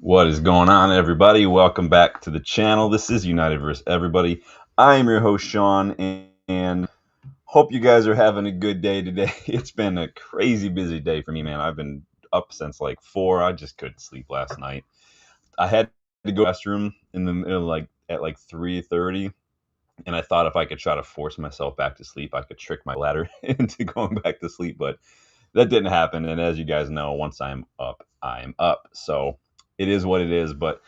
What is going on, everybody? Welcome back to the channel. This is United vs. Everybody. I am your host, Sean, and hope you guys are having a good day today. It's been a crazy busy day for me, man. I've been up since like 4. I just couldn't sleep last night. I had to go to the restroom in the middle, at 3:30, and I thought if I could try to force myself back to sleep, I could trick my bladder into going back to sleep, but that didn't happen. And as you guys know, once I'm up, I'm up. So it is what it is. But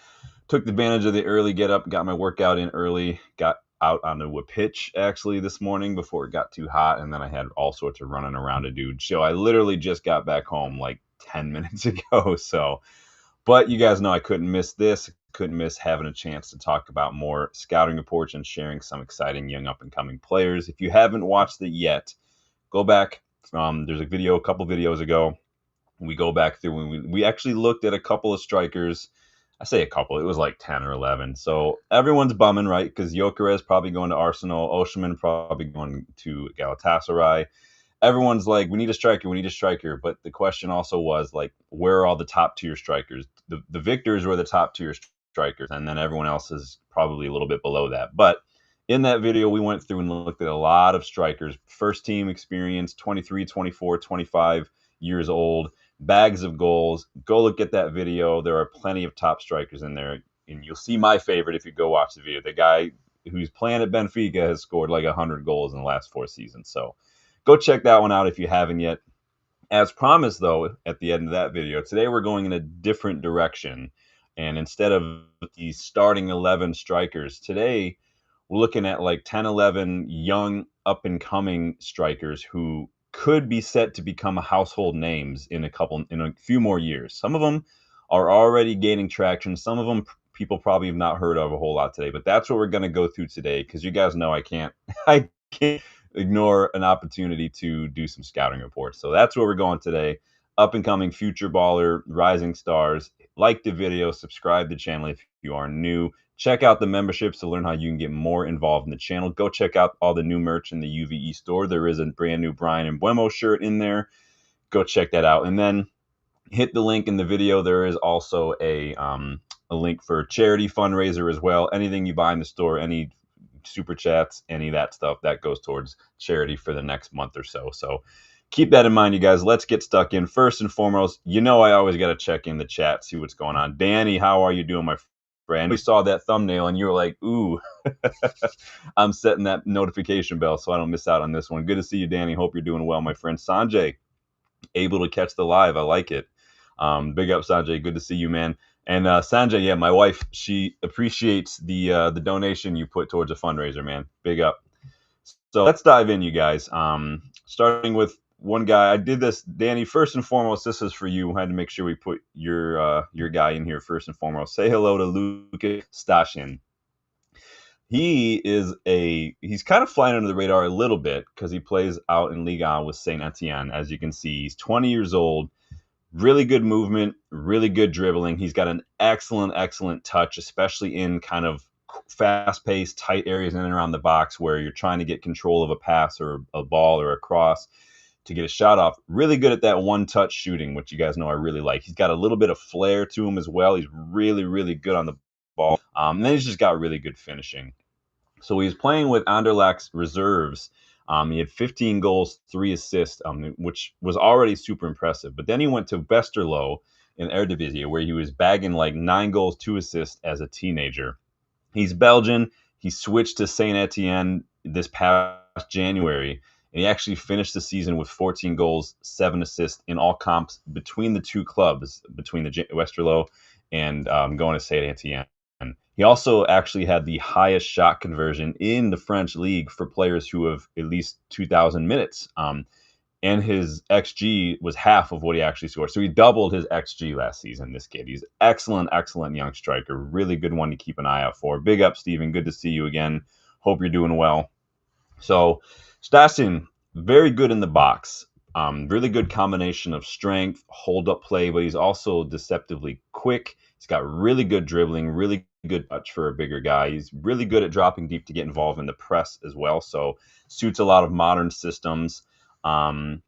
took advantage of the early get up, got my workout in early, got out onto a pitch actually this morning before it got too hot, and then I had all sorts of running around to do. So I literally just got back home like 10 minutes ago. So, but you guys know I couldn't miss this. Couldn't miss having a chance to talk about more scouting reports and sharing some exciting young up and coming players. If you haven't watched it yet, go back. There's a couple videos ago. We go back through and we actually looked at a couple of strikers. I say a couple, it was like 10 or 11. So everyone's bumming, right? Because Gyokeres probably going to Arsenal, Osimhen probably going to Galatasaray. Everyone's like, we need a striker. But the question also was like, where are all the top tier strikers? The victors were the top tier strikers, and then everyone else is probably a little bit below that. But in that video, we went through and looked at a lot of strikers, first team experience, 23, 24, 25 years old, bags of goals. Go look at that video. There are plenty of top strikers in there, and you'll see my favorite if you go watch the video. The guy who's playing at Benfica has scored like 100 goals in the last 4 seasons. So go check that one out if you haven't yet. As promised, though, at the end of that video, today we're going in a different direction. And instead of the starting 11 strikers, today we're looking at like 10, 11 young up-and-coming strikers who could be set to become household names in a few more years. Some of them are already gaining traction. Some of them people probably have not heard of a whole lot today. But that's what we're going to go through today, because you guys know I can't ignore an opportunity to do some scouting reports. So that's where we're going today. Up-and-coming future baller, rising stars. Like the video, subscribe to the channel if you are new. Check out the memberships to learn how you can get more involved in the channel. Go check out all the new merch in the UVE store. There is a brand new Brian Mbuemo shirt in there. Go check that out. And then hit the link in the video. There is also a link for charity fundraiser as well. Anything you buy in the store, any super chats, any of that stuff, that goes towards charity for the next month or so. So keep that in mind, you guys. Let's get stuck in. First and foremost, you know I always got to check in the chat, see what's going on. Danny, how are you doing, my friend? We saw that thumbnail and you were like, ooh, I'm setting that notification bell so I don't miss out on this one. Good to see you, Danny. Hope you're doing well, my friend. Sanjay, able to catch the live. I like it. Big up, Sanjay. Good to see you, man. And Sanjay, yeah, my wife, she appreciates the donation you put towards a fundraiser, man. Big up. So let's dive in, you guys. Starting with one guy. I did this, Danny. First and foremost, this is for you. I had to make sure we put your guy in here first and foremost. Say hello to Luka Stashin. He's kind of flying under the radar a little bit because he plays out in Ligue 1 with Saint Etienne. As you can see, he's 20 years old. Really good movement, really good dribbling. He's got an excellent touch, especially in kind of fast-paced, tight areas in and around the box where you're trying to get control of a pass or a ball or a cross to get a shot off. Really good at that one-touch shooting, which you guys know I really like. He's got a little bit of flair to him as well. He's really good on the ball. And then he's just got really good finishing. So he's playing with Anderlecht's reserves. He had 15 goals, 3 assists, which was already super impressive. But then he went to Westerlo in Eredivisie, where he was bagging like 9 goals, 2 assists as a teenager. He's Belgian. He switched to Saint Etienne this past January, and he actually finished the season with 14 goals, 7 assists in all comps between the two clubs, between the Westerlo and going to Saint Etienne. He also actually had the highest shot conversion in the French league for players who have at least 2,000 minutes. And his XG was half of what he actually scored. So he doubled his XG last season, this kid. He's excellent young striker. Really good one to keep an eye out for. Big up, Steven. Good to see you again. Hope you're doing well. So Stassin, very good in the box. Really good combination of strength, hold-up play, but he's also deceptively quick. He's got really good dribbling, really good touch for a bigger guy. He's really good at dropping deep to get involved in the press as well, so suits a lot of modern systems. Now,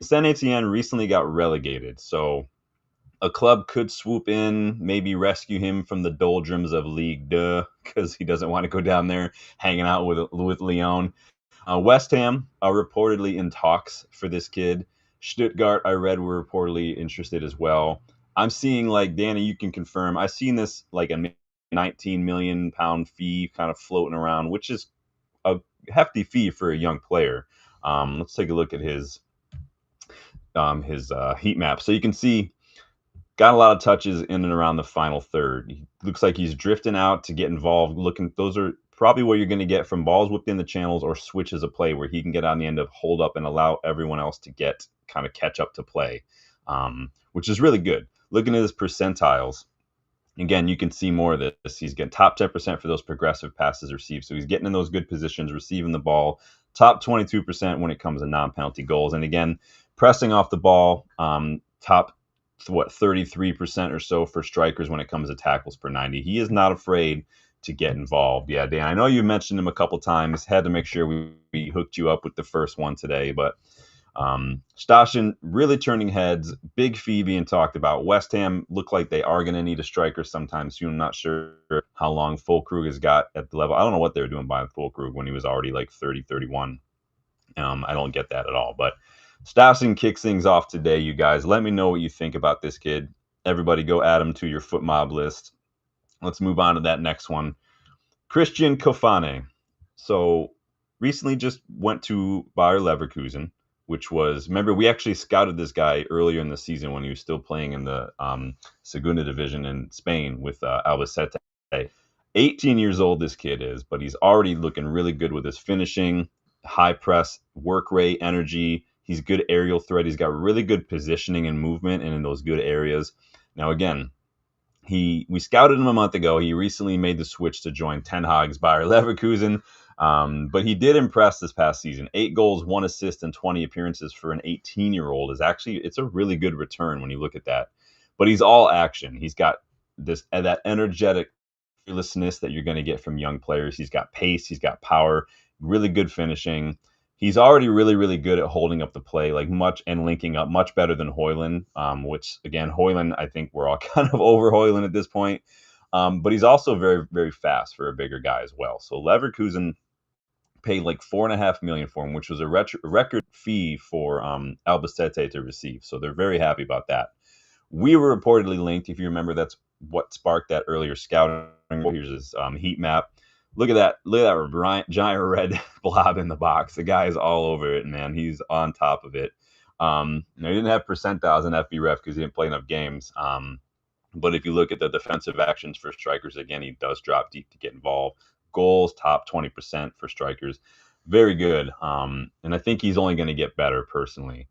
Saint Etienne recently got relegated, so A club could swoop in, maybe rescue him from the doldrums of Ligue 2 because he doesn't want to go down there hanging out with Lyon. West Ham are reportedly in talks for this kid. Stuttgart, I read, were reportedly interested as well. I'm seeing, like, Danny, you can confirm. I've seen this like a 19 million pound fee kind of floating around, which is a hefty fee for a young player. Let's take a look at his heat map. So you can see got a lot of touches in and around the final third. He looks like he's drifting out to get involved. Those are probably what you're going to get from balls within the channels or switches of play where he can get on the end of hold up and allow everyone else to get kind of catch up to play, which is really good. Looking at his percentiles, again, you can see more of this. He's getting top 10% for those progressive passes received. So he's getting in those good positions, receiving the ball, top 22% when it comes to non-penalty goals. And again, pressing off the ball, top 33% or so for strikers when it comes to tackles per 90. He is not afraid to get involved. Yeah, Dan, I know you mentioned him a couple times. Had to make sure we hooked you up with the first one today, but Stashin really turning heads. Big fee being talked about. West Ham look like they are going to need a striker sometime soon. I'm not sure how long Füllkrug has got at the level. I don't know what they were doing by Füllkrug when he was already like 30, 31. I don't get that at all, but Stashin kicks things off today, you guys. Let me know what you think about this kid. Everybody go add him to your foot mob list. Let's move on to that next one. Christian Kofane. So recently just went to Bayer Leverkusen, which was, remember, we actually scouted this guy earlier in the season when he was still playing in the Segunda Division in Spain with Albacete. 18 years old this kid is, but he's already looking really good with his finishing, high press, work rate, energy. He's good aerial threat. He's got really good positioning and movement and in those good areas. Now, again, we scouted him a month ago. He recently made the switch to join Ten Hag's Bayer Leverkusen, but he did impress this past season. 8 goals, 1 assist, and 20 appearances for an 18-year-old is actually, it's a really good return when you look at that. But he's all action. He's got that energetic fearlessness that you're going to get from young players. He's got pace. He's got power. Really good finishing. He's already really, really good at holding up the play, like much and linking up much better than Højlund, which, again, Højlund, I think we're all kind of over Højlund at this point. But he's also very, very fast for a bigger guy as well. So Leverkusen paid like $4.5 million for him, which was a record fee for Albacete to receive. So they're very happy about that. We were reportedly linked. If you remember, that's what sparked that earlier scouting. Here's his heat map. Look at that. Look at that giant red blob in the box. The guy is all over it, man. He's on top of it. He didn't have percentiles in FBref because he didn't play enough games. But if you look at the defensive actions for strikers, again, he does drop deep to get involved. Goals, top 20% for strikers. Very good. And I think he's only going to get better personally.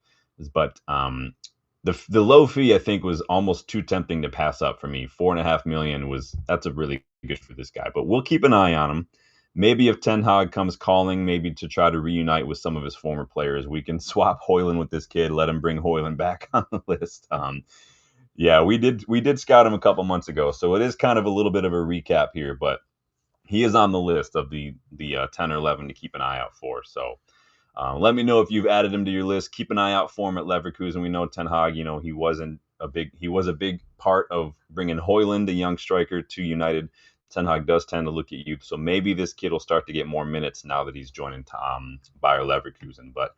But the low fee, I think, was almost too tempting to pass up for me. $4.5 million that's a really good for this guy. But we'll keep an eye on him. Maybe if Ten Hag comes calling, maybe to try to reunite with some of his former players, we can swap Højlund with this kid. Let him bring Højlund back on the list. Yeah, we did scout him a couple months ago, so it is kind of a little bit of a recap here, but he is on the list of the 10 or 11 to keep an eye out for. So let me know if you've added him to your list. Keep an eye out for him at Leverkusen. We know Ten Hag, he was a big part of bringing Højlund, the young striker, to United. Ten Hag does tend to look at youth, so maybe this kid will start to get more minutes now that he's joining Bayer Leverkusen. But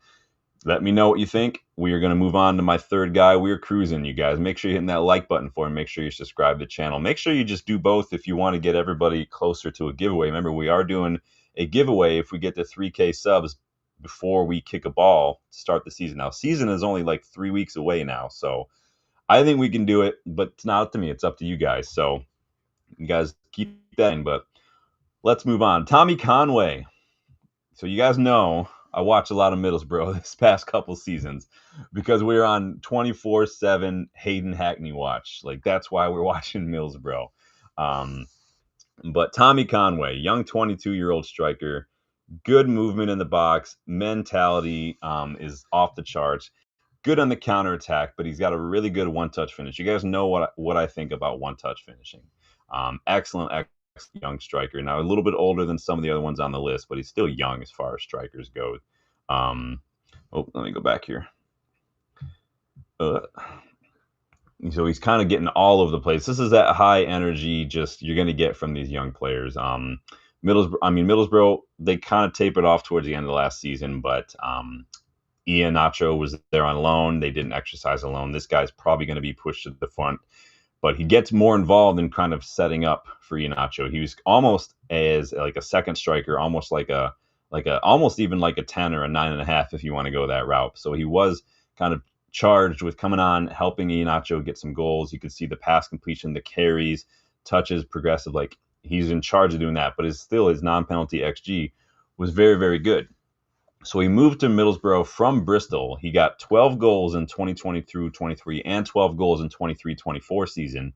let me know what you think. We are going to move on to my third guy. We're cruising, you guys. Make sure you're hitting that like button for him. Make sure you subscribe to the channel. Make sure you just do both if you want to get everybody closer to a giveaway. Remember, we are doing a giveaway if we get to 3K subs before we kick a ball to start the season. Now, season is only like 3 weeks away now, so I think we can do it, but it's not up to me. It's up to you guys. So you guys keep that in, but let's move on. Tommy Conway. So you guys know I watch a lot of Middlesbrough this past couple seasons because we're on 24/7 Hayden Hackney watch. Like, that's why we're watching Middlesbrough. But Tommy Conway, young 22-year-old striker, good movement in the box, mentality is off the charts, good on the counterattack, but he's got a really good one-touch finish. You guys know what I think about one-touch finishing. Excellent young striker. Now, a little bit older than some of the other ones on the list, but he's still young as far as strikers go. Let me go back here. So he's kind of getting all over the place. This is that high energy just you're going to get from these young players. Middlesbrough, they kind of tapered off towards the end of the last season, but Ian Nacho was there on loan. They didn't exercise a loan. This guy's probably going to be pushed to the front, but he gets more involved in kind of setting up for Iheanacho. He was almost as like a second striker, almost almost even like a 10 or a 9.5 if you want to go that route. So he was kind of charged with coming on, helping Iheanacho get some goals. You could see the pass completion, the carries, touches, progressive. Like he's in charge of doing that, but his non-penalty XG was very, very good. So he moved to Middlesbrough from Bristol. He got 12 goals in 2020-23 and 12 goals in 23-24 season.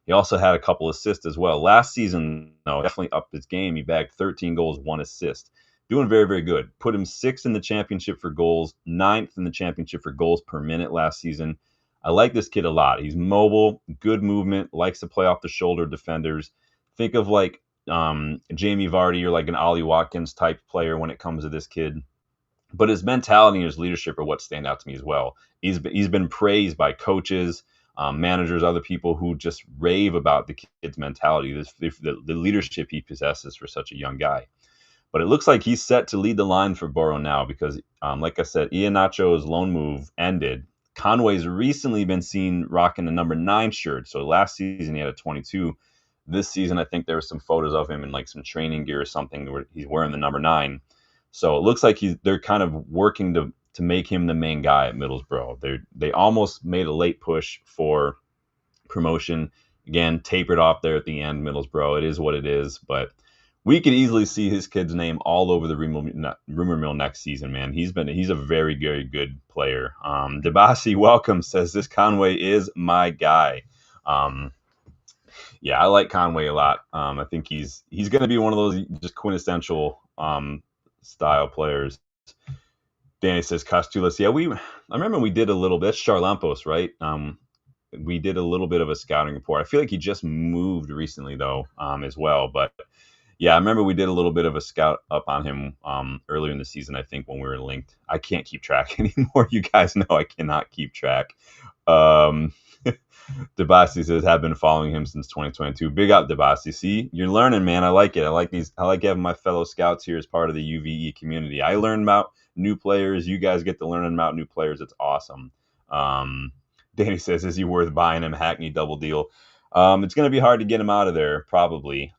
He also had a couple assists as well. Last season, though, definitely upped his game. He bagged 13 goals, 1 assist. Doing very, very good. Put him 6th in the championship for goals, 9th in the championship for goals per minute last season. I like this kid a lot. He's mobile, good movement, likes to play off the shoulder defenders. Think of like Jamie Vardy or like an Ollie Watkins type player when it comes to this kid. But his mentality and his leadership are what stand out to me as well. He's been praised by coaches, managers, other people who just rave about the kid's mentality, the leadership he possesses for such a young guy. But it looks like he's set to lead the line for Borough now because, like I said, Iheanacho's loan move ended. Conway's recently been seen rocking the number 9 shirt. So last season he had a 22. This season I think there were some photos of him in like some training gear or something where he's wearing the number 9. So it looks like they're kind of working to make him the main guy at Middlesbrough. They almost made a late push for promotion. Again, tapered off there at the end, Middlesbrough. It is what it is, but we could easily see his kid's name all over the rumor mill next season, man. He's a very, very good player. Debasi Welcome says this Conway is my guy. Yeah, I like Conway a lot. I think he's going to be one of those just quintessential style players. Danny says Costulas. Yeah, I remember we did a little bit. Charlampos, right? We did a little bit of a scouting report. I feel like he just moved recently though, as well. But yeah, I remember we did a little bit of a scout up on him earlier in the season. I think when we were linked. I can't keep track anymore. You guys know I cannot keep track. Debasi says, have been following him since 2022. Big up, Debasi. See, you're learning, man. I like it. I like having my fellow scouts here as part of the UVE community. I learn about new players. You guys get to learn about new players. It's awesome. Danny says, is he worth buying him? Hackney double deal. It's going to be hard to get him out of there, probably.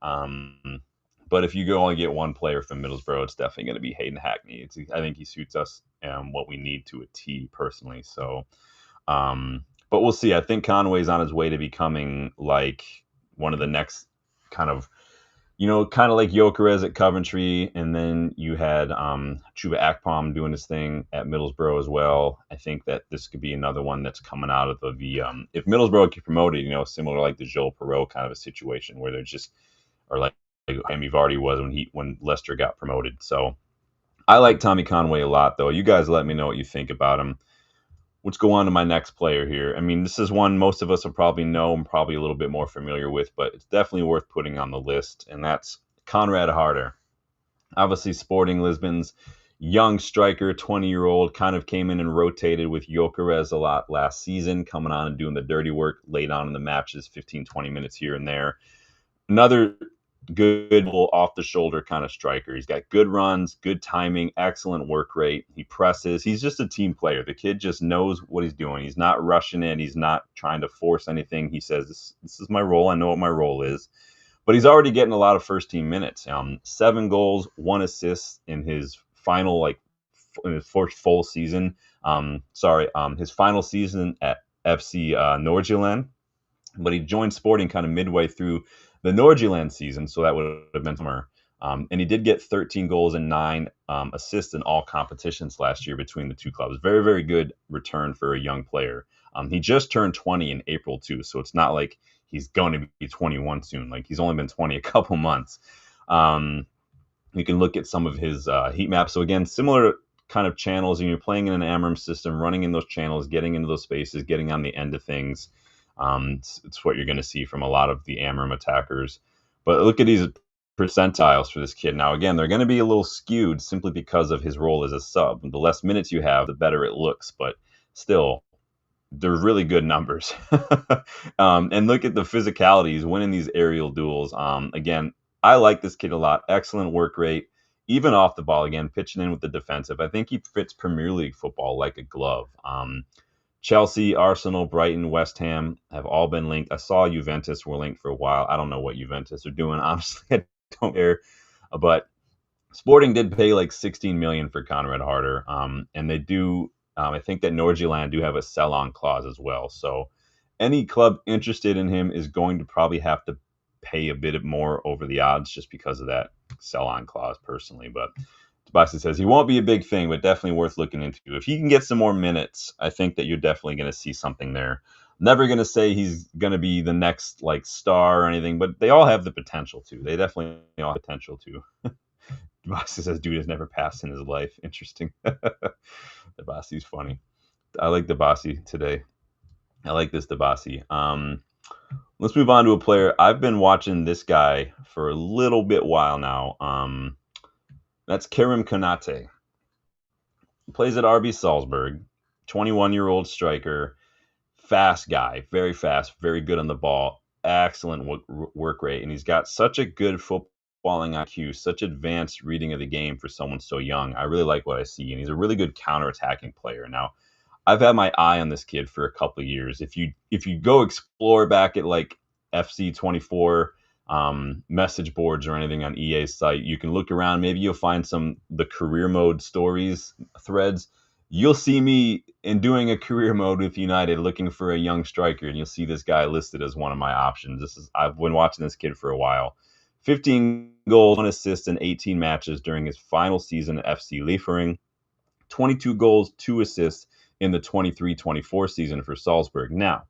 But if you only get one player from Middlesbrough, it's definitely going to be Hayden Hackney. I think he suits us what we need to a T, personally. So, but we'll see. I think Conway's on his way to becoming like one of the next kind of like Gyokeres at Coventry, and then you had Chuba Akpom doing his thing at Middlesbrough as well. I think that this could be another one that's coming out of the if Middlesbrough get promoted, similar like the Joel Perreault kind of a situation where they're just like Jamie Vardy was when Leicester got promoted. So I like Tommy Conway a lot, though. You guys let me know what you think about him. Let's go on to my next player here. I mean, this is one most of us will probably know and probably a little bit more familiar with, but it's definitely worth putting on the list, and that's Conrad Harder. Obviously, Sporting Lisbon's young striker, 20-year-old, kind of came in and rotated with Gyokeres a lot last season, coming on and doing the dirty work late on in the matches, 15, 20 minutes here and there. Another good off-the-shoulder kind of striker. He's got good runs, good timing, excellent work rate. He presses. He's just a team player. The kid just knows what he's doing. He's not rushing in. He's not trying to force anything. He says, this is my role. I know what my role is. But he's already getting a lot of first-team minutes. 7 goals, 1 assist in his final, in his first full season. His final season at FC Nordsjælland. But he joined Sporting kind of midway through the Nordsjælland season, so that would have been summer. And he did get 13 goals and 9 assists in all competitions last year between the two clubs. Very, very good return for a young player. He just turned 20 in April, too, so it's not like he's going to be 21 soon. Like, he's only been 20 a couple months. You can look at some of his heat maps. So, again, similar kind of channels, and you're playing in an amorim system, running in those channels, getting into those spaces, getting on the end of things. It's what you're going to see from a lot of the amorim attackers. But look at these percentiles for this kid. Now, again, they're going to be a little skewed simply because of his role as a sub. The less minutes you have, the better it looks. But still, they're really good numbers. And look at the physicality. He's winning these aerial duels. Again, I like this kid a lot. Excellent work rate, even off the ball. Again, pitching in with the defensive. I think he fits Premier League football like a glove. Chelsea, Arsenal, Brighton, West Ham have all been linked. I saw Juventus were linked for a while. I don't know what Juventus are doing. Honestly, I don't care. But Sporting did pay like 16 million for Conrad Harder, and they do. I think that Nordjylland do have a sell-on clause as well. So any club interested in him is going to probably have to pay a bit more over the odds just because of that sell-on clause. Personally, but Tabasi says he won't be a big thing, but definitely worth looking into. If he can get some more minutes, I think that you're definitely going to see something there. Never going to say he's going to be the next like star or anything, but they all have the potential to. They definitely all have potential to. Basi says, dude has never passed in his life. Interesting. The Basi's funny. I like the Basi today. I like this Dabasi. Let's move on to a player. I've been watching this guy for a little bit while now. That's Kerim Konate. He plays at RB Salzburg. 21-year-old striker. Fast guy. Very fast. Very good on the ball. Excellent work rate. And he's got such a good footballing IQ, such advanced reading of the game for someone so young. I really like what I see. And he's a really good counterattacking player. Now, I've had my eye on this kid for a couple of years. If you go explore back at like FC24 message boards or anything on EA's site, you can look around. Maybe you'll find the career mode stories threads. You'll see me in doing a career mode with United looking for a young striker, and you'll see this guy listed as one of my options. I've been watching this kid for a while. 15 goals, 1 assist in 18 matches during his final season at FC Liefering. 22 goals, 2 assists in the 23-24 season for Salzburg. Now,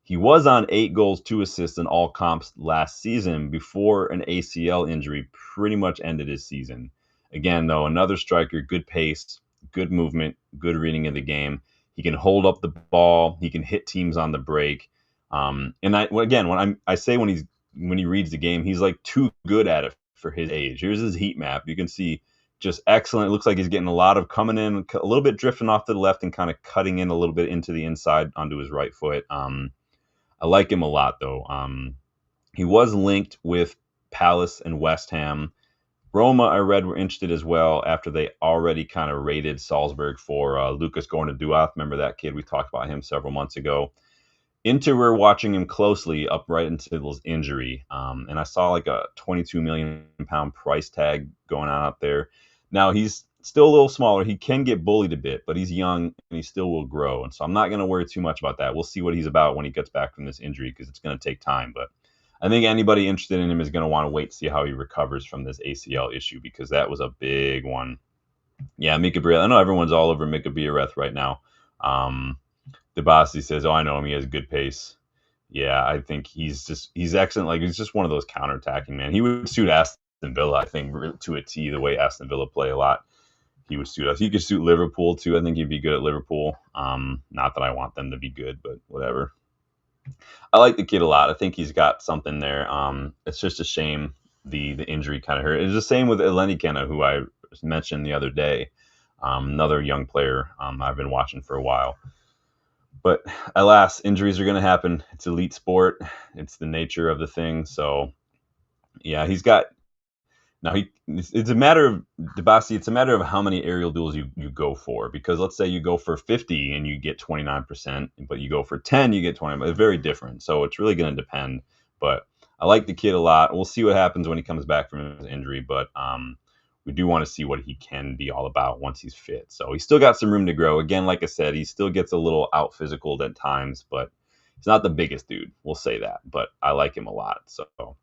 he was on 8 goals, 2 assists in all comps last season before an ACL injury pretty much ended his season. Again, though, another striker, good pace, good movement, good reading of the game. He can hold up the ball. He can hit teams on the break. And I say when he reads the game, he's like too good at it for his age. Here's his heat map. You can see just excellent. It looks like he's getting a lot of coming in, a little bit drifting off to the left and kind of cutting in a little bit into the inside onto his right foot. I like him a lot, though. He was linked with Palace and West Ham. Roma, I read, were interested as well after they already kind of raided Salzburg for Lucas Gornaduath. Remember that kid? We talked about him several months ago. Inter were watching him closely up right until his injury. And I saw like a £22 million price tag going on up there. Now, he's still a little smaller. He can get bullied a bit, but he's young and he still will grow. And so I'm not going to worry too much about that. We'll see what he's about when he gets back from this injury because it's going to take time. But I think anybody interested in him is going to want to wait to see how he recovers from this ACL issue because that was a big one. Yeah, Mika Biereth. I know everyone's all over Mika Biereth right now. Dabasi says, I know him. He has good pace. Yeah, I think he's excellent. Like, he's just one of those counterattacking, man. He would suit Aston Villa, I think, to a T, the way Aston Villa play a lot. He would suit us. He could suit Liverpool, too. I think he'd be good at Liverpool. Not that I want them to be good, but whatever. I like the kid a lot. I think he's got something there. It's just a shame the injury kind of hurt. It's the same with Eleni Kenna, who I mentioned the other day. Another young player I've been watching for a while. But alas, injuries are going to happen. It's elite sport. It's the nature of the thing. So, yeah, he's got. Now, it's a matter of Dabasi. It's a matter of how many aerial duels you go for. Because let's say you go for 50 and you get 29%, but you go for 10, you get 20. It's very different. So it's really going to depend. But I like the kid a lot. We'll see what happens when he comes back from his injury. But we do want to see what he can be all about once he's fit. So he's still got some room to grow. Again, like I said, he still gets a little out physical at times, but he's not the biggest dude. We'll say that, but I like him a lot. So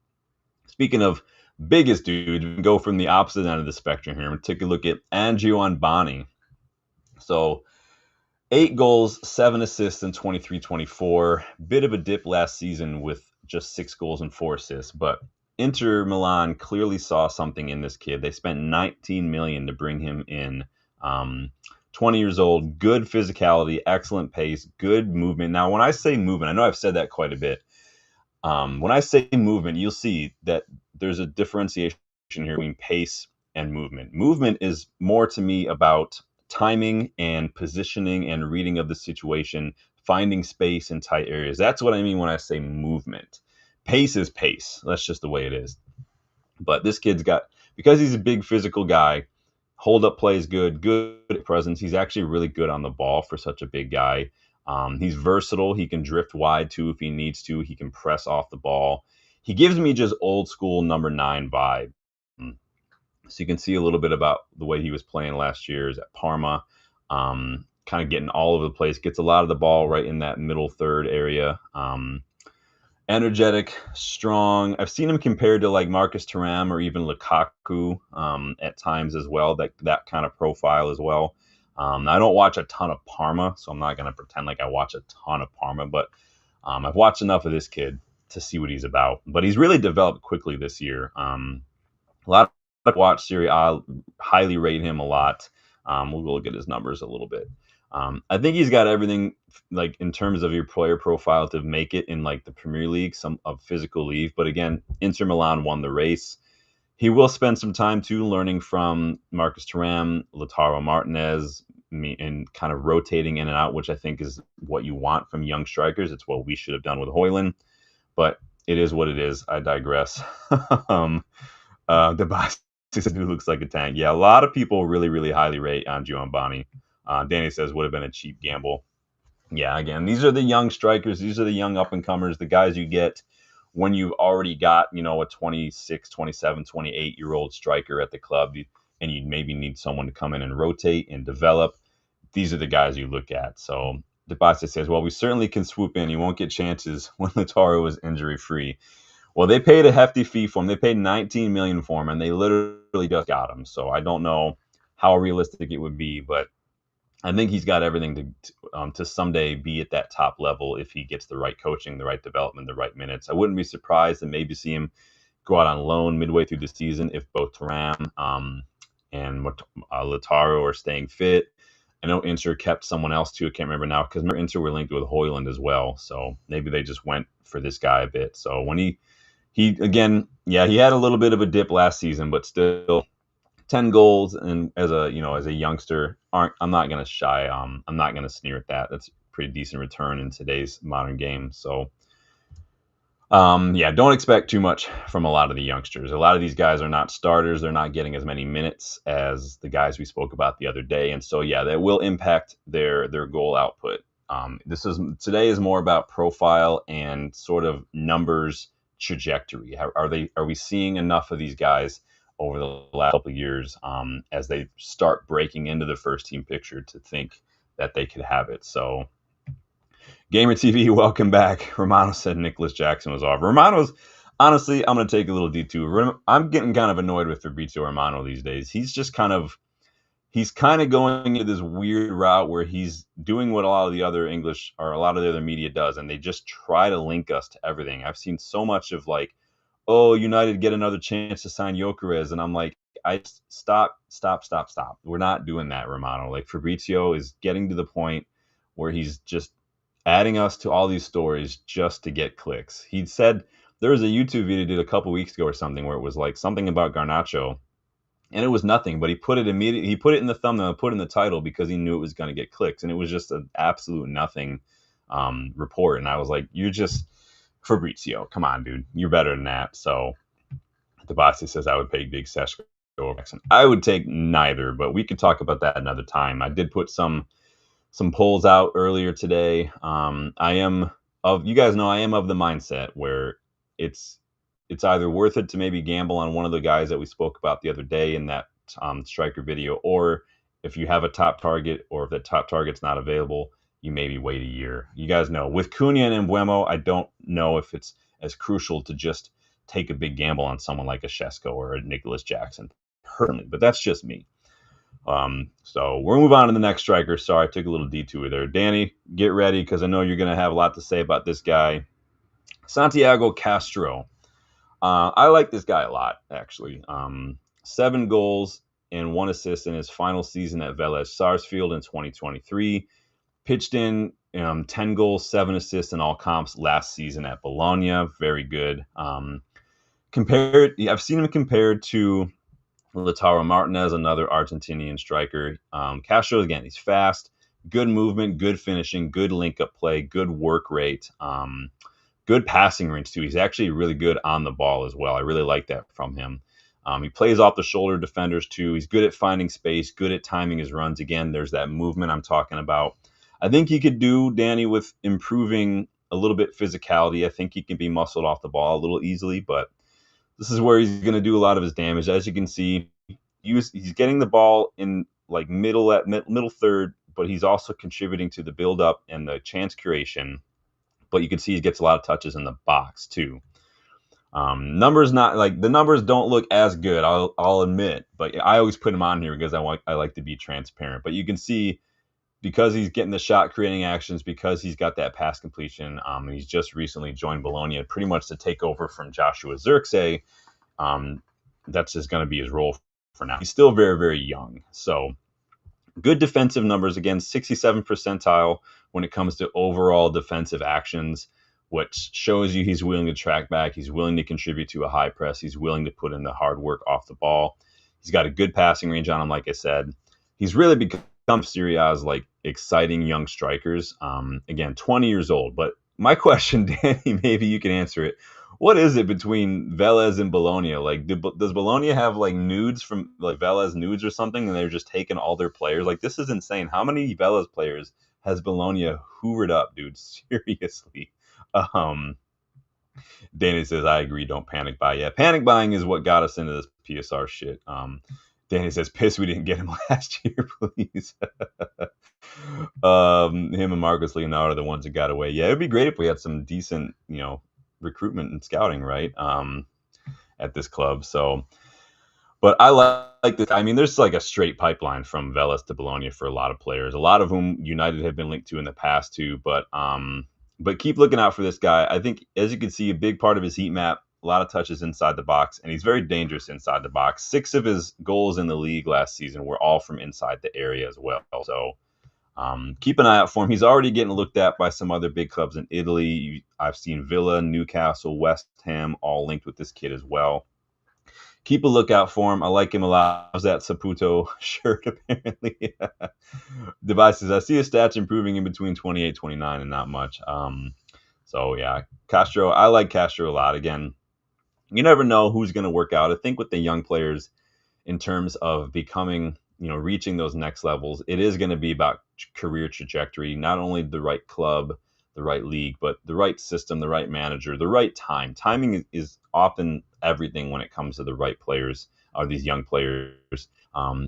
speaking of biggest dude, we can go from the opposite end of the spectrum here and take a look at Andrew Bani. So 8 goals, 7 assists in 23-24. Bit of a dip last season with just 6 goals and 4 assists, but Inter Milan clearly saw something in this kid. They spent $19 million to bring him in. 20 years old, good physicality, excellent pace, good movement. Now, when I say movement, I know I've said that quite a bit. When I say movement, you'll see that there's a differentiation here between pace and movement. Movement is more to me about timing and positioning and reading of the situation, finding space in tight areas. That's what I mean when I say movement. Pace is pace. That's just the way it is. But this kid's got, because he's a big physical guy, hold up play is good presence. He's actually really good on the ball for such a big guy. He's versatile. He can drift wide too if he needs to. He can press off the ball. He gives me just old school number 9 vibe. So you can see a little bit about the way he was playing last year is at Parma. Kind of getting all over the place. Gets a lot of the ball right in that middle third area. Energetic, strong. I've seen him compared to like Marcus Thuram or even Lukaku at times as well. That kind of profile as well. I don't watch a ton of Parma, so I'm not going to pretend like I watch a ton of Parma, but I've watched enough of this kid to see what he's about. But he's really developed quickly this year. A lot of watch Serie A, highly rate him a lot. We'll look at his numbers a little bit. I think he's got everything, like in terms of your player profile, to make it in like the Premier League, some of physical leave. But again, Inter Milan won the race. He will spend some time too learning from Marcus Thuram, Lautaro Martinez, and kind of rotating in and out, which I think is what you want from young strikers. It's what we should have done with Højlund, but it is what it is. I digress. The box looks like a tank. Yeah, a lot of people really, really highly rate on Giovanni. Danny says would have been a cheap gamble. Yeah, again, these are the young strikers. These are the young up-and-comers, the guys you get when you've already got, a 26, 27, 28-year-old striker at the club, and you maybe need someone to come in and rotate and develop. These are the guys you look at. So Debate says, well, we certainly can swoop in. You won't get chances when Lautaro is injury-free. Well, they paid a hefty fee for him. They paid $19 million for him, and they literally just got him. So I don't know how realistic it would be, but I think he's got everything to someday be at that top level if he gets the right coaching, the right development, the right minutes. I wouldn't be surprised to maybe see him go out on loan midway through the season if both Thuram and Lautaro are staying fit. I know Inter kept someone else too. I can't remember now because Inter were linked with Højlund as well. So maybe they just went for this guy a bit. So when he again, yeah, he had a little bit of a dip last season, but still 10 goals, and as a youngster, I'm not going to sneer at that. That's a pretty decent return in today's modern game. So don't expect too much from a lot of the youngsters. A lot of these guys are not starters. They're not getting as many minutes as the guys we spoke about the other day. And so, yeah, that will impact their goal output. Today is more about profile and sort of numbers trajectory. Are we seeing enough of these guys over the last couple of years as they start breaking into the first team picture to think that they could have it? So Gamer TV, welcome back. Romano said Nicholas Jackson was off. Romano's, honestly, I'm going to take a little detour. I'm getting kind of annoyed with Fabrizio Romano these days. He's kind of going into this weird route where he's doing what a lot of the other media does, and they just try to link us to everything. I've seen so much of like, oh, United get another chance to sign Gyokeres, and I'm like, stop. We're not doing that, Romano. Like, Fabrizio is getting to the point where he's just adding us to all these stories just to get clicks. He said there was a YouTube video he did a couple weeks ago or something where it was like something about Garnacho, and it was nothing, but he put it immediately. He put it in the thumbnail, put it in the title because he knew it was going to get clicks, and it was just an absolute nothing report. And I was like, you're just Fabrizio. Come on, dude. You're better than that. So the boss says I would pay Big Sesko over Jackson. I would take neither, but we could talk about that another time. I did put some polls out earlier today. You guys know I am of the mindset where it's either worth it to maybe gamble on one of the guys that we spoke about the other day in that striker video, or if you have a top target, or if that top target's not available, you maybe wait a year. You guys know with Cunha and Mbeumo, I don't know if it's as crucial to just take a big gamble on someone like a Sesko or a Nicholas Jackson, personally, but that's just me. So we'll move on to the next striker. Sorry, I took a little detour there. Danny, get ready because I know you're going to have a lot to say about this guy. Santiago Castro. I like this guy a lot, actually. 7 goals and 1 assist in his final season at Vélez Sarsfield in 2023. Pitched in 10 goals, 7 assists in all comps last season at Bologna. Very good. I've seen him compared to Lautaro Martinez, another Argentinian striker. Castro, again, he's fast, good movement, good finishing, good link-up play, good work rate, good passing range too. He's actually really good on the ball as well. I really like that from him. He plays off the shoulder defenders too. He's good at finding space, good at timing his runs. Again, there's that movement I'm talking about. I think he could do, Danny, with improving a little bit physicality. I think he can be muscled off the ball a little easily, but this is where he's going to do a lot of his damage. As you can see, he's getting the ball in like middle third, but he's also contributing to the build up and the chance creation. But you can see he gets a lot of touches in the box too. Numbers not like the numbers don't look as good, I'll admit, but I always put him on here because I like to be transparent. But you can see because he's getting the shot creating actions, because he's got that pass completion, and he's just recently joined Bologna pretty much to take over from Joshua Zirkzee. That's just going to be his role for now. He's still very, very young. So good defensive numbers. Again, 67 percentile when it comes to overall defensive actions, which shows you he's willing to track back. He's willing to contribute to a high press. He's willing to put in the hard work off the ball. He's got a good passing range on him, like I said. He's really become Serie A's like exciting young strikers. Again, 20 years old. But my question, Danny, maybe you can answer it. What is it between Velez and Bologna? Like, does Bologna have like nudes from like Velez nudes or something, and they're just taking all their players? Like, this is insane. How many Velez players has Bologna hoovered up, dude? Seriously. Danny says, I agree. Don't panic buy. Yeah, panic buying is what got us into this PSR shit. Danny says, piss we didn't get him last year, please. Him and Marcus Leonardo are the ones that got away. Yeah, it'd be great if we had some decent, recruitment and scouting, right? At this club. So, but I like this. I mean, there's like a straight pipeline from Velez to Bologna for a lot of players, a lot of whom United have been linked to in the past too. But keep looking out for this guy. I think, as you can see, a big part of his heat map, a lot of touches inside the box, and he's very dangerous inside the box. 6 of his goals in the league last season were all from inside the area as well. So keep an eye out for him. He's already getting looked at by some other big clubs in Italy. I've seen Villa, Newcastle, West Ham all linked with this kid as well. Keep a lookout for him. I like him a lot. How's that Saputo shirt, apparently? Devices. I see his stats improving in between 28, 29, and not much. So, yeah, Castro. I like Castro a lot. Again, you never know who's going to work out. I think with the young players, in terms of becoming, reaching those next levels, it is going to be about career trajectory, not only the right club, the right league, but the right system, the right manager, the right time. Timing is often everything when it comes to the right players, or these young players.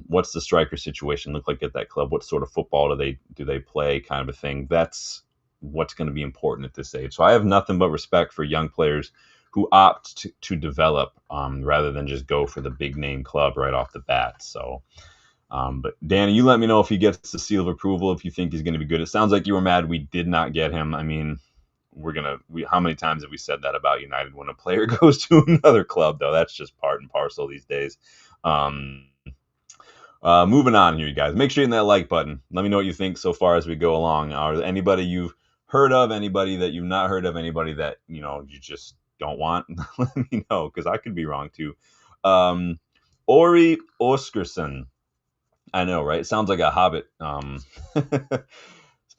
What's the striker situation look like at that club? What sort of football do they play, kind of a thing? That's what's going to be important at this age. So I have nothing but respect for young players who opt to develop rather than just go for the big name club right off the bat. So, but Danny, you let me know if he gets the seal of approval, if you think he's going to be good. It sounds like you were mad we did not get him. I mean, how many times have we said that about United when a player goes to another club, though? That's just part and parcel these days. Moving on here, you guys. Make sure you hit that like button. Let me know what you think so far as we go along. Are there anybody you've heard of, anybody that you've not heard of, anybody that, you just don't want? Let me know, because I could be wrong too. Aislinn Oskerson. I know, right? It sounds like a hobbit.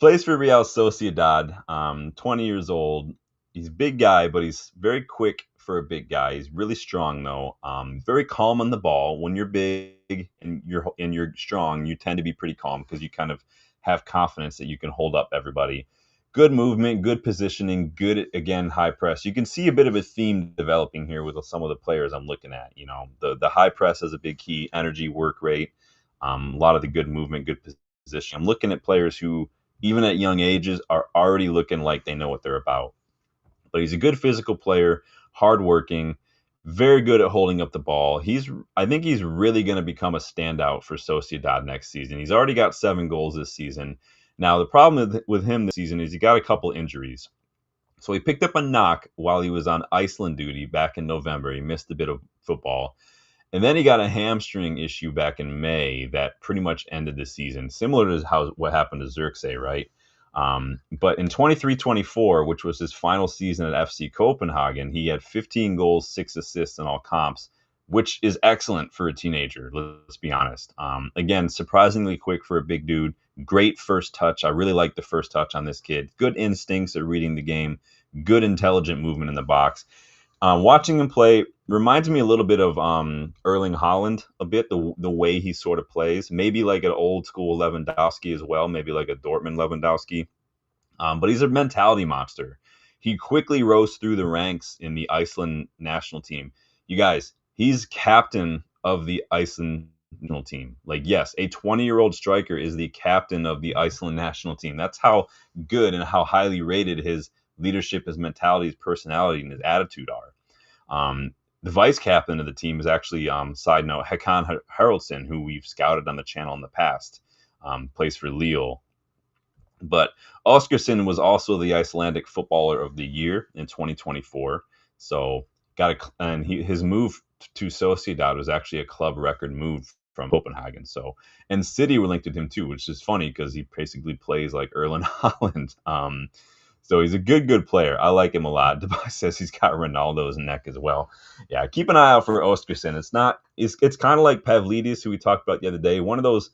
Plays for Real Sociedad, 20 years old. He's a big guy, but he's very quick for a big guy. He's really strong, though. Very calm on the ball. When you're big and you're strong, you tend to be pretty calm because you kind of have confidence that you can hold up everybody. Good movement, good positioning, good, again, high press. You can see a bit of a theme developing here with some of the players I'm looking at. The high press is a big key, energy, work rate, a lot of the good movement, good position. I'm looking at players who, even at young ages, are already looking like they know what they're about. But he's a good physical player, hardworking, very good at holding up the ball. I think he's really going to become a standout for Sociedad next season. He's already got 7 goals this season. Now, the problem with him this season is he got a couple injuries. So he picked up a knock while he was on Iceland duty back in November. He missed a bit of football. And then he got a hamstring issue back in May that pretty much ended the season, similar to what happened to Zirkzee, right? But in 23-24, which was his final season at FC Copenhagen, he had 15 goals, 6 assists in all comps. which is excellent for a teenager. Let's be honest. Again, surprisingly quick for a big dude. Great first touch. I really like the first touch on this kid. Good instincts at reading the game. Good intelligent movement in the box. Watching him play reminds me a little bit of Erling Haaland a bit, the way he sort of plays. Maybe like an old school Lewandowski as well, maybe like a Dortmund Lewandowski. But he's a mentality monster. He quickly rose through the ranks in the Iceland national team. You guys, he's captain of the Iceland national team. Like, yes, a 20-year-old striker is the captain of the Iceland national team. That's how good and how highly rated his leadership, his mentality, his personality, and his attitude are. The vice captain of the team is actually, side note, Hakan Haraldsson, who we've scouted on the channel in the past, plays for Lille. But Oskerson was also the Icelandic Footballer of the Year in 2024. So his move to Sociedad was actually a club record move from Copenhagen. So, and City were linked to him too, which is funny because he basically plays like Erling Haaland. So he's a good player. I like him a lot. Dubai says he's got Ronaldo's neck as well. Yeah, keep an eye out for Oskerson. It's kind of like Pavlidis, who we talked about the other day. One of those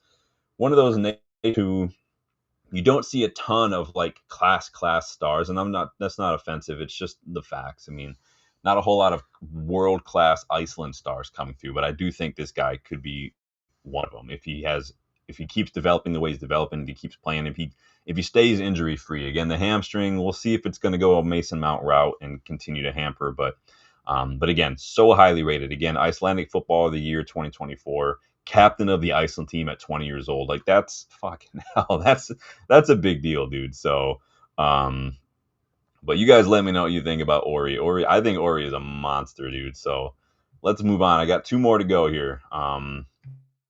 names who you don't see a ton of like class stars, and that's not offensive. It's just the facts. I mean, not a whole lot of world class Iceland stars coming through, but I do think this guy could be one of them if he keeps developing the way he's developing, if he keeps playing, if he stays injury free. Again, the hamstring, we'll see if it's going to go a Mason Mount route and continue to hamper, but again, so highly rated. Again, Icelandic Footballer of the Year 2024. Captain of the Iceland team at 20 years old. Like, that's fucking hell. That's a big deal, dude. So, but you guys let me know what you think about Ori. I think Ori is a monster, dude. So let's move on. I got two more to go here.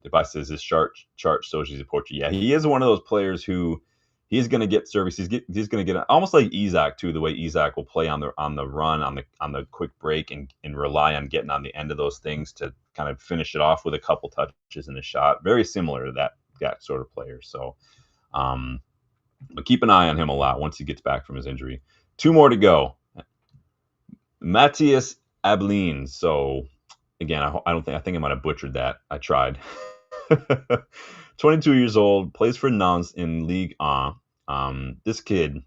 If I says his chart shows he's a Portuguese. Yeah, he is one of those players who he's going to get service. He's going to get almost like Isak too. The way Isak will play on the run, on the quick break, and rely on getting on the end of those things to kind of finish it off with a couple touches in a shot. Very similar to that sort of player. So, but keep an eye on him a lot once he gets back from his injury. Two more to go. Matias Abene. So again, I think I might have butchered that. I tried. 22 years old, plays for Nantes in Ligue 1. This kid,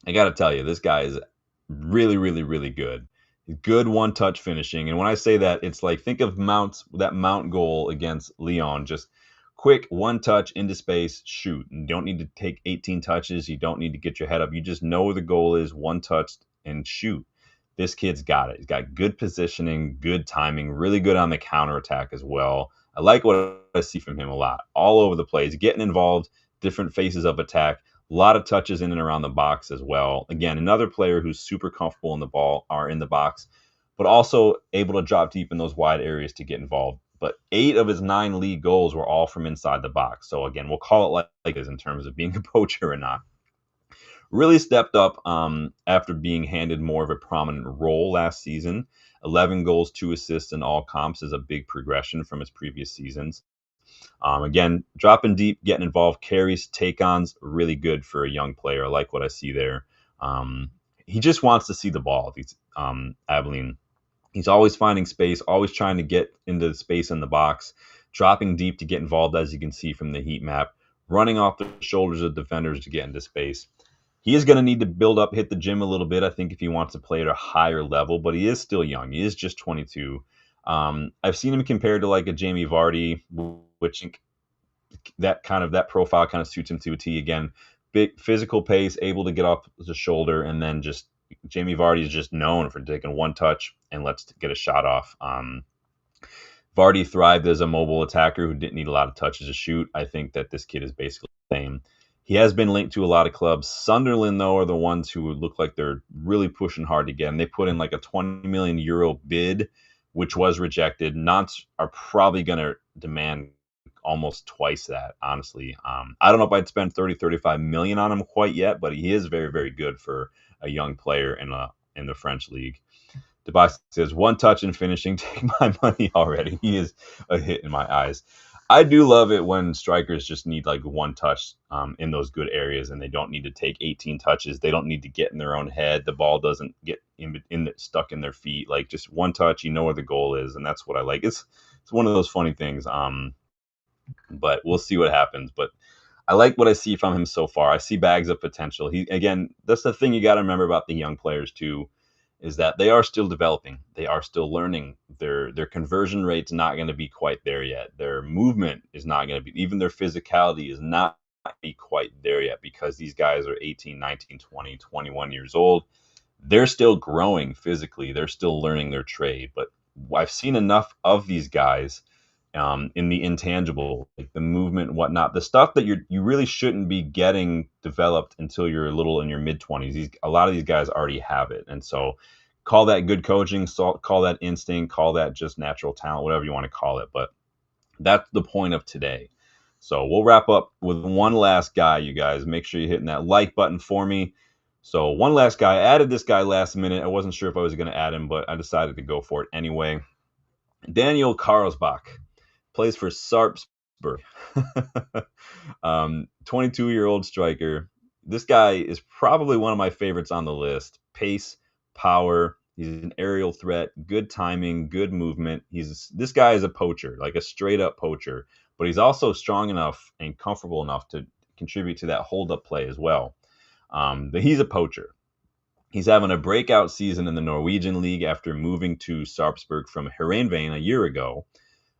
I got to tell you, this guy is really, really, really good. Good one-touch finishing. And when I say that, it's like, think of that Mount goal against Lyon. Just quick one-touch into space, shoot. You don't need to take 18 touches. You don't need to get your head up. You just know where the goal is, one touch, and shoot. This kid's got it. He's got good positioning, good timing, really good on the counterattack as well. I like what I see from him a lot. All over the place, getting involved, different phases of attack, a lot of touches in and around the box as well. Again, another player who's super comfortable in the box, but also able to drop deep in those wide areas to get involved. But 8 of his 9 league goals were all from inside the box. So again, we'll call it like this in terms of being a poacher or not. Really stepped up after being handed more of a prominent role last season. 11 goals, 2 assists in all comps is a big progression from his previous seasons. Again, dropping deep, getting involved, carries, take-ons, really good for a young player. I like what I see there. He just wants to see the ball. Abene. He's always finding space, always trying to get into the space in the box, dropping deep to get involved, as you can see from the heat map, running off the shoulders of defenders to get into space. He is going to need to build up, hit the gym a little bit, I think, if he wants to play at a higher level, but he is still young. He is just 22. I've seen him compared to like a Jamie Vardy, which that profile kind of suits him to a T. Again, big physical pace, able to get off the shoulder, and then just Jamie Vardy is just known for taking one touch and let's get a shot off. Vardy thrived as a mobile attacker who didn't need a lot of touches to shoot. I think that this kid is basically the same. He has been linked to a lot of clubs. Sunderland, though, are the ones who look like they're really pushing hard to get him. They put in like a 20 million euro bid, which was rejected. Nantes are probably going to demand almost twice that, honestly. I don't know if I'd spend 35 million on him quite yet, but he is very, very good for a young player in the French league. Dubai says, one touch and finishing, take my money already. He is a hit in my eyes. I do love it when strikers just need like one touch in those good areas, and they don't need to take 18 touches. They don't need to get in their own head. The ball doesn't get stuck in their feet. Like just one touch, you know where the goal is, and that's what I like. It's one of those funny things. But we'll see what happens. But I like what I see from him so far. I see bags of potential. He again, that's the thing you got to remember about the young players too, is that they are still developing. They are still learning. Their conversion rate's not going to be quite there yet. Their movement is not going to be, even their physicality is not be quite there yet, because these guys are 18, 19, 20, 21 years old. They're still growing physically. They're still learning their trade. But I've seen enough of these guys in the intangible, like the movement and whatnot, the stuff that you really shouldn't be getting developed until you're a little in your mid-20s. A lot of these guys already have it, and so call that good coaching, call that instinct, call that just natural talent, whatever you want to call it. But that's the point of today. So we'll wrap up with one last guy, you guys. Make sure you're hitting that like button for me. So one last guy. I added this guy last minute. I wasn't sure if I was going to add him, but I decided to go for it anyway. Daniel Carlsbach. Plays for Salzburg. 22-year-old striker. This guy is probably one of my favorites on the list. Pace, power. He's an aerial threat. Good timing, good movement. This guy is a poacher, like a straight-up poacher. But he's also strong enough and comfortable enough to contribute to that hold-up play as well. But he's a poacher. He's having a breakout season in the Norwegian League after moving to Salzburg from Heerenveen a year ago.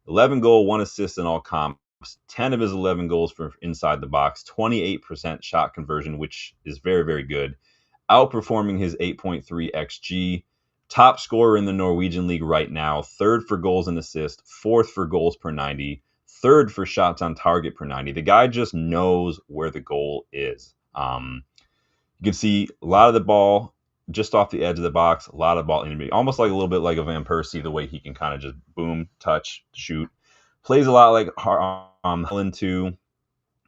11 goal, 1 assist in all comps. 10 of his 11 goals from inside the box. 28% shot conversion, which is very, very good. Outperforming his 8.3 XG. Top scorer in the Norwegian League right now. 3rd for goals and assists. 4th for goals per 90. 3rd for shots on target per 90. The guy just knows where the goal is. You can see a lot of the ball just off the edge of the box, a lot of ball in, almost like a little bit like a Van Persie, the way he can kind of just boom, touch, shoot. Plays a lot like Helen too.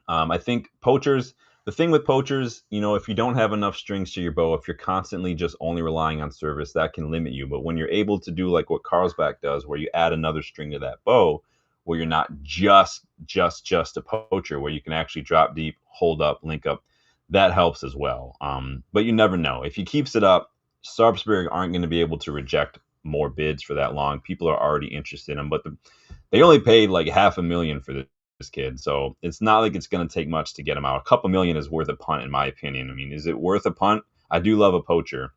I think poachers, the thing with poachers, if you don't have enough strings to your bow, if you're constantly just only relying on service, that can limit you. But when you're able to do like what Carlsbach does, where you add another string to that bow, where you're not just a poacher, where you can actually drop deep, hold up, link up, that helps as well. But you never know. If he keeps it up, Salzburg aren't going to be able to reject more bids for that long. People are already interested in him, but they only paid like $500,000 for this kid. So it's not like it's going to take much to get him out. A couple million is worth a punt, in my opinion. I mean, is it worth a punt? I do love a poacher.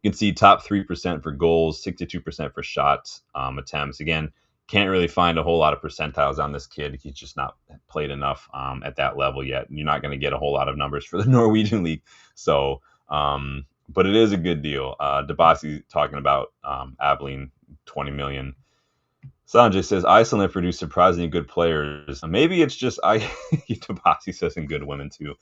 You can see top 3% for goals, 62% for shots attempts. Again, can't really find a whole lot of percentiles on this kid. He's just not played enough at that level yet. You're not going to get a whole lot of numbers for the Norwegian League. So, but it is a good deal. Debasi talking about Aislinn, 20 million. Sanjay says, Iceland have produced surprisingly good players. Maybe it's just, Debasi says, and good women too.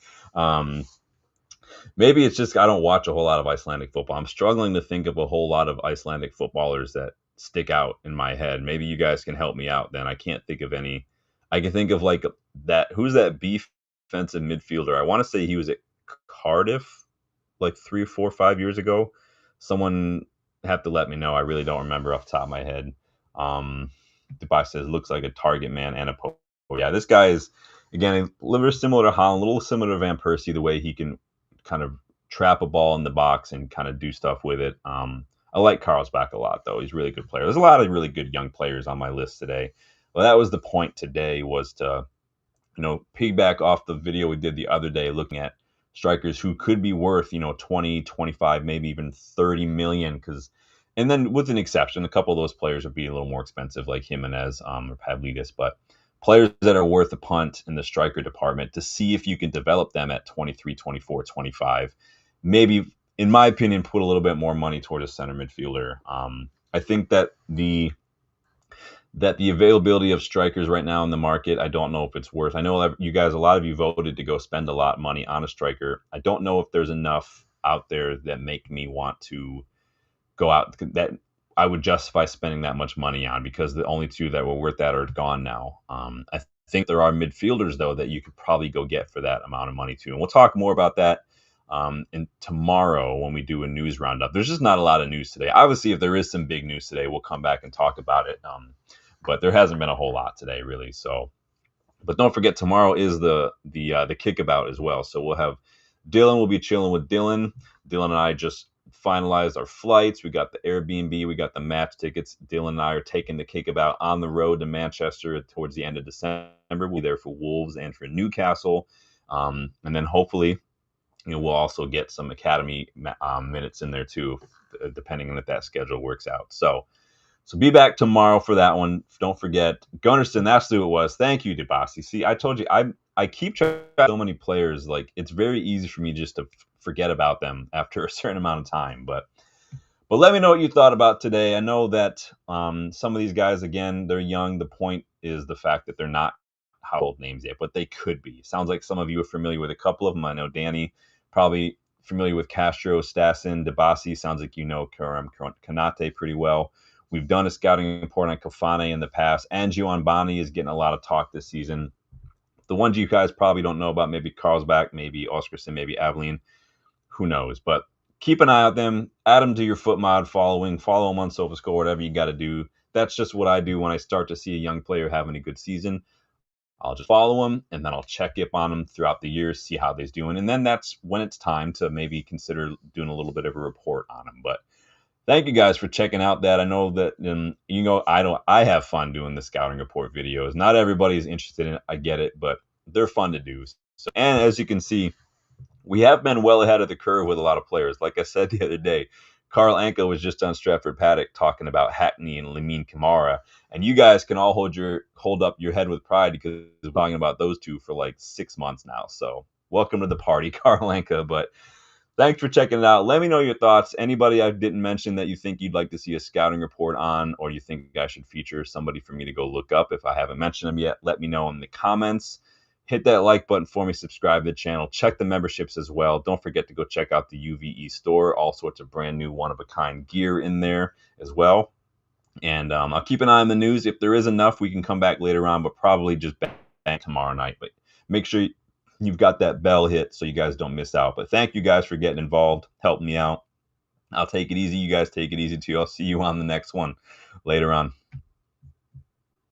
Maybe it's just I don't watch a whole lot of Icelandic football. I'm struggling to think of a whole lot of Icelandic footballers that stick out in my head. Maybe you guys can help me out then. I can't think of any. I can think of like that. Who's that defensive midfielder? I want to say he was at Cardiff like 3, 4, 5 years ago. Someone have to let me know. I really don't remember off the top of my head. Dubai says looks like a target man and a poacher. Yeah, this guy is again a little similar to Holland, a little similar to Van Persie, the way he can kind of trap a ball in the box and kind of do stuff with it. I like Carlsbach a lot, though. He's a really good player. There's a lot of really good young players on my list today. Well, that was the point today, was to, piggyback off the video we did the other day, looking at strikers who could be worth, 20, 25, maybe even 30 million. And then with an exception, a couple of those players would be a little more expensive, like Jimenez or Pavlidis, but players that are worth a punt in the striker department to see if you can develop them at 23, 24, 25. Maybe, in my opinion, put a little bit more money toward a center midfielder. I think that the availability of strikers right now in the market, I don't know if it's worth. I know you guys, a lot of you voted to go spend a lot of money on a striker. I don't know if there's enough out there that make me want to go out that I would justify spending that much money on, because the only two that were worth that are gone now. I think there are midfielders, though, that you could probably go get for that amount of money, too. And we'll talk more about that and tomorrow when we do a news roundup. There's just not a lot of news today. Obviously, if there is some big news today, we'll come back and talk about it. but there hasn't been a whole lot today, really. So, but don't forget, tomorrow is the kickabout as well. So we'll have Dylan will be chilling with Dylan. Dylan and I just finalized our flights. We got the Airbnb, we got the match tickets. Dylan and I are taking the kickabout on the road to Manchester towards the end of December. We'll be there for Wolves and for Newcastle, and then hopefully, we'll also get some academy minutes in there too, depending on if that schedule works out. So be back tomorrow for that one. Don't forget, Gunnarsson, that's who it was. Thank you, Debasi. See, I told you, I keep track of so many players. Like, it's very easy for me just to forget about them after a certain amount of time. But let me know what you thought about today. I know that some of these guys, again, they're young. The point is the fact that they're not household names yet, but they could be. Sounds like some of you are familiar with a couple of them. I know Danny, probably familiar with Castro, Stassen, Debasi. Sounds like you know Karam Kanate pretty well. We've done a scouting report on Kafane in the past. Angio Anbani is getting a lot of talk this season. The ones you guys probably don't know about, maybe Carlsbach, maybe Oskerson, maybe Aislinn. Who knows? But keep an eye on them. Add them to your FootMod following. Follow them on SofaScore, whatever you got to do. That's just what I do when I start to see a young player having a good season. I'll just follow them, and then I'll check up on them throughout the year, see how they're doing. And then that's when it's time to maybe consider doing a little bit of a report on them. But thank you guys for checking out that. I know that, I have fun doing the scouting report videos. Not everybody's interested in it. I get it, but they're fun to do. So, and as you can see, we have been well ahead of the curve with a lot of players. Like I said the other day, Carl Anka was just on Stratford Paddock talking about Hackney and Lamine Camara. And you guys can all hold up your head with pride because we're talking about those two for like 6 months now. So welcome to the party, Carl Anka. But thanks for checking it out. Let me know your thoughts. Anybody I didn't mention that you think you'd like to see a scouting report on, or you think I should feature somebody for me to go look up if I haven't mentioned them yet, let me know in the comments. Hit that like button for me, subscribe to the channel, check the memberships as well. Don't forget to go check out the UVE store. All sorts of brand new one-of-a-kind gear in there as well. And I'll keep an eye on the news. If there is enough, we can come back later on, but probably just back tomorrow night. But make sure you've got that bell hit so you guys don't miss out. But thank you guys for getting involved, helping me out. I'll take it easy. You guys take it easy too. I'll see you on the next one later on.